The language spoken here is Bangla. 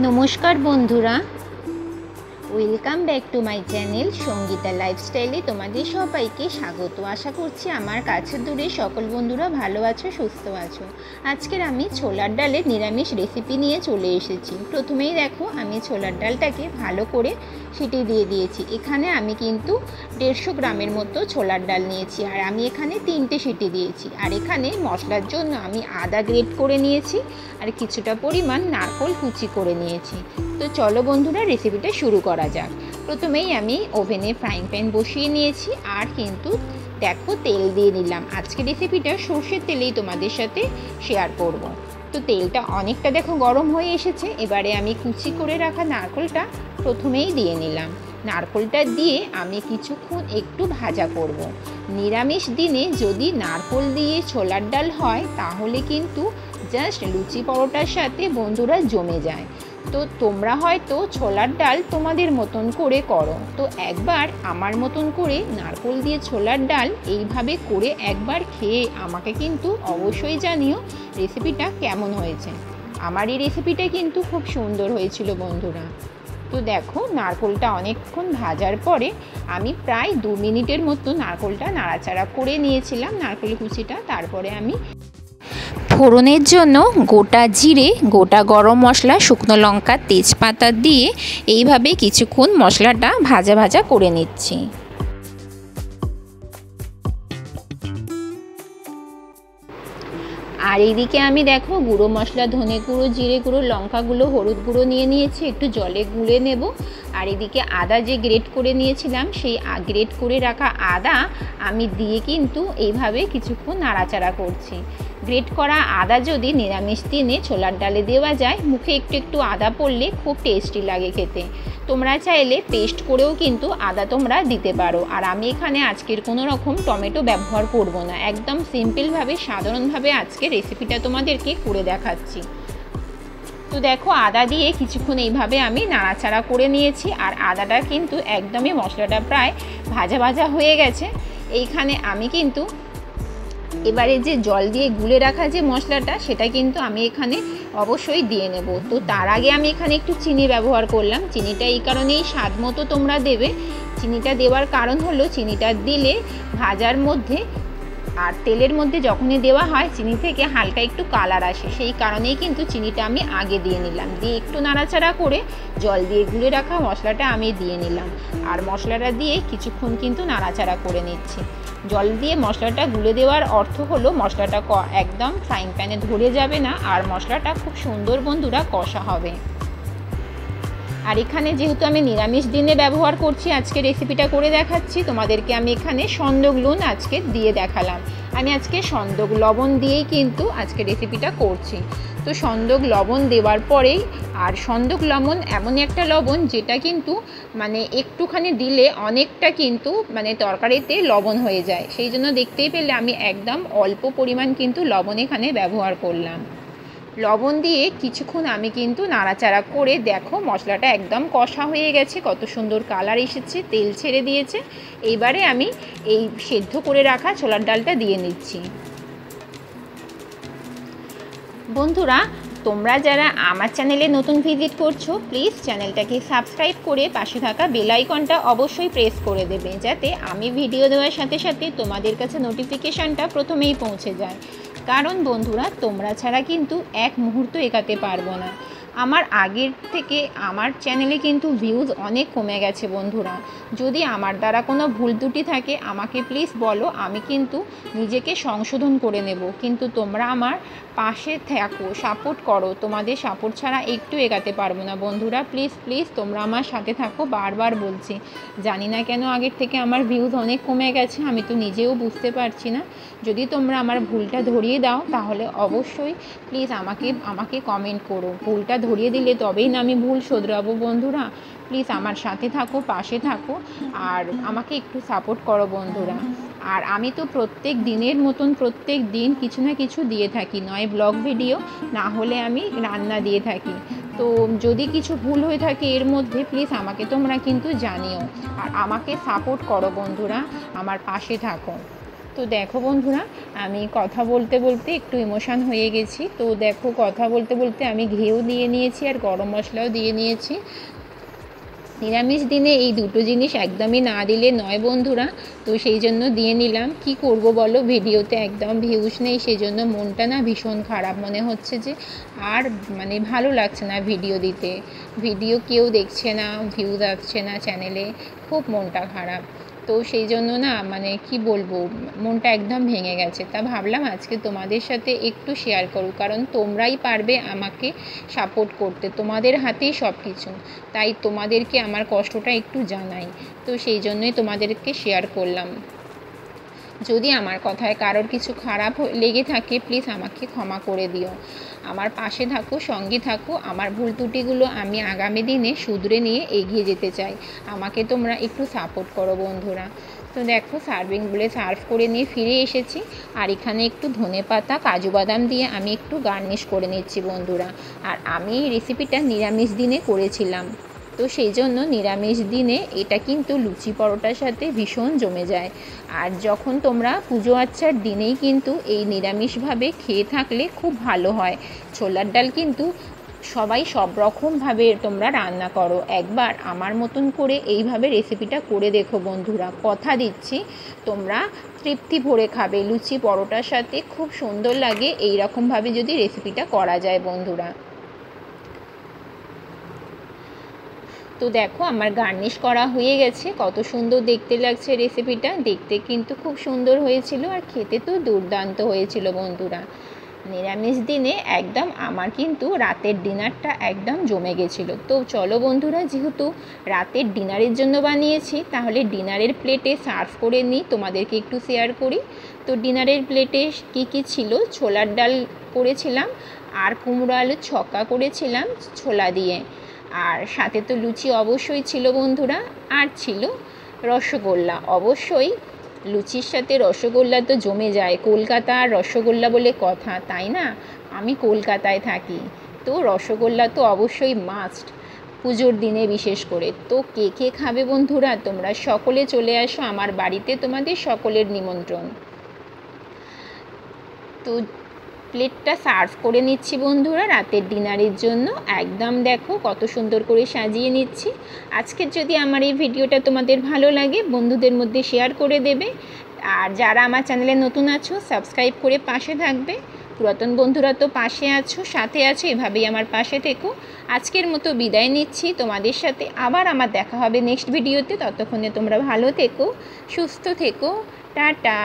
নমস্কার বন্ধুরা, welcome back to my channel Sangeeta লাইফস্টাইলে তোমাদের সবাইকে স্বাগত। আশা করছি আমার কাছে দূরে সকল বন্ধুরা ভালো আছো, সুস্থ আছো। আজকের আমি ছোলার ডালের নিরামিষ রেসিপি নিয়ে চলে এসেছি। প্রথমেই দেখো, আমি ছোলার ডালটাকে ভালো করে সিটি দিয়ে দিয়েছি। এখানে আমি কিন্তু 150 গ্রামের মতো ছোলার ডাল নিয়েছি, আর আমি এখানে 3টে সিটি দিয়েছি। আর এখানে মশলার জন্য আমি আদা গ্রেট করে নিয়েছি, আর কিছুটা পরিমাণ নারকেল কুচি করে নিয়েছি। তো চলো বন্ধুরা, রেসিপিটা শুরু করা যাক। প্রথমেই আমি ওভেনে ফ্রাইং প্যান বসিয়ে নিয়েছি, আর কিন্তু দেখো তেল দিয়ে নিলাম। আজকে রেসিপিটা সর্ষের তেলেই তোমাদের সাথে শেয়ার করব। তো তেলটা অনেকটা দেখো গরম হয়ে এসেছে। এবারে আমি কুচি করে রাখা নারকেলটা প্রথমেই দিয়ে নিলাম। নারকেলটা দিয়ে আমি কিছুক্ষণ একটু ভাজা করব। নিরামিষ দিনে যদি নারকেল দিয়ে ছোলার ডাল হয় তাহলে কিন্তু জাস্ট লুচি পরোটার সাথে বন্ধুরা জমে যায়। তো তোমরা হয়তো ছোলার ডাল তোমাদের মতন করে করো, তো একবার আমার মতন করে নারকেল দিয়ে ছোলার ডাল এইভাবে করে একবার খেয়ে আমাকে কিন্তু অবশ্যই জানিও রেসিপিটা কেমন হয়েছে। আমার এই রেসিপিটা কিন্তু খুব সুন্দর হয়েছিল বন্ধুরা। তো দেখো, নারকেলটা অনেকক্ষণ ভাজার পরে আমি প্রায় 2 মিনিটের মতো নারকেলটা নাড়াচাড়া করে নিয়েছিলাম, নারকেল কুচিটা। তারপরে আমি ফোড়নের জন্য গোটা জিরে, গোটা গরম মশলা, শুকনো লঙ্কা, তেজপাতা দিয়ে এইভাবে কিছুক্ষণ মশলাটা ভাজা ভাজা করে নিচ্ছি। আর এইদিকে আমি দেখো গুঁড়ো মশলা, ধনে গুঁড়ো, জিরে গুঁড়ো, লঙ্কা গুঁড়ো, হলুদ গুঁড়ো নিয়ে নিয়েছি, একটু জলে গুলে নেব। আর এদিকে আদা যে গ্রেট করে নিয়েছিলাম, সেই গ্রেট করে রাখা আদা আমি দিয়ে কিন্তু এইভাবে কিছুক্ষণ নাড়াচাড়া করছি। গ্রেট করা আদা যদি নিরামিষ দিনে ছোলার ডালে দেওয়া যায়, মুখে একটু একটু আদা পড়লে খুব টেস্টি লাগে খেতে। তোমরা চাইলে পেস্ট করেও কিন্তু আদা তোমরা দিতে পারো। আর আমি এখানে আজকের কোনো রকম টমেটো ব্যবহার করব না, একদম সিম্পলভাবে সাধারণভাবে আজকে রেসিপিটা তোমাদেরকে করে দেখাচ্ছি। তো দেখো, আদা দিয়ে কিছুক্ষণ এইভাবে আমি নাড়াচাড়া করে নিয়েছি। আর আদাটা কিন্তু একদমই মশলাটা প্রায় ভাজা ভাজা হয়ে গেছে। এইখানে আমি কিন্তু এবারে যে জল দিয়ে গুলে রাখা যে মশলাটা, সেটা কিন্তু আমি এখানে অবশ্যই দিয়ে নেব। তো তার আগে আমি এখানে একটু চিনি ব্যবহার করলাম। চিনিটা এই কারণেই স্বাদ মতো তোমরা দেবে। চিনিটা দেওয়ার কারণ হলো, চিনিটা দিলে ভাজার মধ্যে আর তেলের মধ্যে যখনই দেওয়া হয় চিনি থেকে হালকা একটু কালার আসে, সেই কারণেই কিন্তু চিনিটা আমি আগে দিয়ে নিলাম। দিয়ে একটু নাড়াচাড়া করে জল দিয়ে গুলে রাখা মশলাটা আমি দিয়ে নিলাম। আর মশলাটা দিয়ে কিছুক্ষণ কিন্তু নাড়াচাড়া করে নিচ্ছি। জল দিয়ে মশলাটা গুলে দেওয়ার অর্থ হলো মশলাটা একদম ফ্রাইং প্যানে ধরে যাবে না, আর মশলাটা খুব সুন্দর বন্ধুরা কষা হবে। আর এখানে যেহেতু আমি নিরামিষ দিনে ব্যবহার করছি, আজকে রেসিপিটা করে দেখাচ্ছি তোমাদেরকে। আমি এখানে সন্দক লবণ আজকে দিয়ে দেখালাম। আমি আজকে সন্দক লবণ দিয়েই কিন্তু আজকে রেসিপিটা করছি। তো সন্দক লবণ দেওয়ার পরেই, আর সন্দক লবণ এমন একটা লবণ যেটা কিন্তু মানে একটুখানি দিলে অনেকটা কিন্তু মানে তরকারিতে লবণ হয়ে যায়, সেই জন্য দেখতেই পেলে আমি একদম অল্প পরিমাণ কিন্তু লবণ এখানে ব্যবহার করলাম। লবণ দিয়ে কিছুক্ষণ আমি কিন্তু নাড়াচাড়া করে দেখো মশলাটা একদম কষা হয়ে গেছে, কত সুন্দর কালার এসেছে, তেল ছেড়ে দিয়েছে। এইবারে আমি এই সেদ্ধ করে রাখা ছোলার ডালটা দিয়ে নিচ্ছি। বন্ধুরা, তোমরা যারা আমার চ্যানেলে নতুন ভিজিট করছো, প্লিজ চ্যানেলটাকে সাবস্ক্রাইব করে পাশে থাকা বেল আইকনটা অবশ্যই প্রেস করে দেবে, যাতে আমি ভিডিও দেওয়ার সাথে সাথে তোমাদের কাছে নোটিফিকেশানটা প্রথমেই পৌঁছে যায়। কারণ বন্ধুরা, তোমরা ছাড়া কিন্তু এক মুহূর্ত এগোতে পারবো না। আমার আগের থেকে আমার চ্যানেলে কিন্তু ভিউজ অনেক কমে গেছে বন্ধুরা। যদি আমার দ্বারা কোনো ভুল ত্রুটি থাকে আমাকে প্লিজ বলো, আমি কিন্তু নিজেকে সংশোধন করে নেব। কিন্তু তোমরা আমার পাশে থাকো, সাপোর্ট করো। তোমাদের সাপোর্ট ছাড়া একটু এগোতে পারবো না বন্ধুরা। প্লিজ প্লিজ তোমরা আমার সাথে থাকো, বারবার বলছি। জানি না কেন আগের থেকে আমার ভিউজ অনেক কমে গেছে, আমি তো নিজেও বুঝতে পারছি না। যদি তোমরা আমার ভুলটা ধরিয়ে দাও তাহলে অবশ্যই প্লিজ আমাকে কমেন্ট করো। ভুলটা ধরিয়ে দিলে তবেই না আমি ভুল শোধরাবো বন্ধুরা। প্লিজ আমার সাথে থাকো, পাশে থাকো, আর আমাকে একটু সাপোর্ট করো বন্ধুরা। আর আমি তো প্রত্যেক দিনের মতন প্রত্যেক দিন কিছু না কিছু দিয়ে থাকি, নয় ব্লগ ভিডিও, না হলে আমি রান্না দিয়ে থাকি। তো যদি কিছু ভুল হয়ে থাকে এর মধ্যে, প্লিজ আমাকে তোমরা কিন্তু জানিও। আর আমাকে সাপোর্ট করো বন্ধুরা, আমার পাশে থাকো। তো দেখো বন্ধুরা, আমি কথা বলতে বলতে একটু ইমোশান হয়ে গেছি। তো দেখো, কথা বলতে বলতে আমি ঘিও দিয়ে নিয়েছি আর গরম মশলাও দিয়ে নিয়েছি। নিরামিষ দিনে এই দুটো জিনিস একদমই না দিলে নয় বন্ধুরা, তো সেই জন্য দিয়ে নিলাম। কি করব বলো, ভিডিওতে একদম ভিউজ নেই, সেই জন্য মনটা না ভীষণ খারাপ মনে হচ্ছে যে আর মানে ভালো লাগছে না ভিডিও দিতে। ভিডিও কেউ দেখছে না, ভিউজ আসছে না চ্যানেলে, খুব মনটা খারাপ। তো সেই জন্য না মানে কি বলবো, মনটা একদম ভেঙে গেছে। তা ভাবলাম আজকে তোমাদের সাথে একটু শেয়ার করব, কারণ তোমরাই পারবে আমাকে সাপোর্ট করতে, তোমাদের হাতেই সব কিছু। তাই তোমাদেরকে আমার কষ্টটা একটু জানাই, তো সেই জন্যই তোমাদেরকে শেয়ার করলাম। যদি আমার কথায় কারোর কিছু খারাপ লেগে থাকে প্লিজ আমাকে ক্ষমা করে দিও। আমার পাশে থাকো, সঙ্গে থাকো। আমার ভুল ত্রুটিগুলো আমি আগামী দিনে শুধরে নিয়ে এগিয়ে যেতে চাই। আমাকে তোমরা একটু সাপোর্ট করো বন্ধুরা। তো দেখো, সার্ভিং বলে সার্ভ করে নিয়ে ফিরে এসেছি। আর এখানে একটু ধনেপাতা, কাজু বাদাম দিয়ে আমি একটু গার্নিশ করে নিচ্ছি বন্ধুরা। আর আমি এই রেসিপিটা নিরামিষ দিনে করেছিলাম, তো সেই জন্য নিরামিষ দিনে এটা কিন্তু লুচি পরোটার সাথে ভীষণ জমে যায়। আর যখন তোমরা পুজো আচ্চার দিনেই কিন্তু এই নিরামিষভাবে খেয়ে থাকলে খুব ভালো হয়। ছোলার ডাল কিন্তু সবাই সব রকমভাবে তোমরা রান্না করো, একবার আমার মতন করে এইভাবে রেসিপিটা করে দেখো বন্ধুরা। কথা দিচ্ছি তোমরা তৃপ্তি ভরে খাবে, লুচি পরোটার সাথে খুব সুন্দর লাগে এই রকমভাবে যদি রেসিপিটা করা যায় বন্ধুরা। তো দেখো, আমার গার্নিশ করা হয়ে গেছে। কত সুন্দর দেখতে লাগছে রেসিপিটা, দেখতে কিন্তু খুব সুন্দর হয়েছিল আর খেতে তো দুর্দান্ত হয়েছিল বন্ধুরা। নিরামিষ দিনে একদম আমার কিন্তু রাতের ডিনারটা একদম জমে গেছিলো। তো চলো বন্ধুরা, যেহেতু রাতের ডিনারের জন্য বানিয়েছি, তাহলে ডিনারের প্লেটে সার্ভ করে নিই, তোমাদেরকে একটু শেয়ার করি। তো ডিনারের প্লেটে কী কী ছিল, ছোলার ডাল করেছিলাম আর কুমড়ো আলুর ছক্কা করেছিলাম ছোলা দিয়ে। আর সাথে তো লুচি অবশ্যই ছিল বন্ধুরা, আর ছিল রসগোল্লা। অবশ্যই লুচির সাথে রসগোল্লা তো জমে যায়, কলকাতা আর রসগোল্লা বলে কথা, তাই না? আমি কলকাতায় থাকি, তো রসগোল্লা তো অবশ্যই মাস্ট পুজোর দিনে বিশেষ করে। তো কে কে খাবে বন্ধুরা, তোমরা সকলে চলে আসো আমার বাড়িতে, তোমাদের সকলের নিমন্ত্রণ। তো প্লেটটা সার্ভ করে নিচ্ছি বন্ধুরা রাতের ডিনারের জন্য। একদম দেখো কত সুন্দর করে সাজিয়ে নিচ্ছি। আজকের যদি আমার এই ভিডিওটা তোমাদের ভালো লাগে বন্ধুদের মধ্যে শেয়ার করে দেবে। আর যারা আমার চ্যানেলে নতুন আছো সাবস্ক্রাইব করে পাশে থাকবে। পুরাতন বন্ধুরা তো পাশে আছো, সাথে আছো, এভাবেই আমার পাশে থেকো। আজকের মতো বিদায় নিচ্ছি তোমাদের সাথে, আবার আমার দেখা হবে নেক্সট ভিডিওতে। ততক্ষণে তোমরা ভালো থেকো, সুস্থ থেকো, টাটা।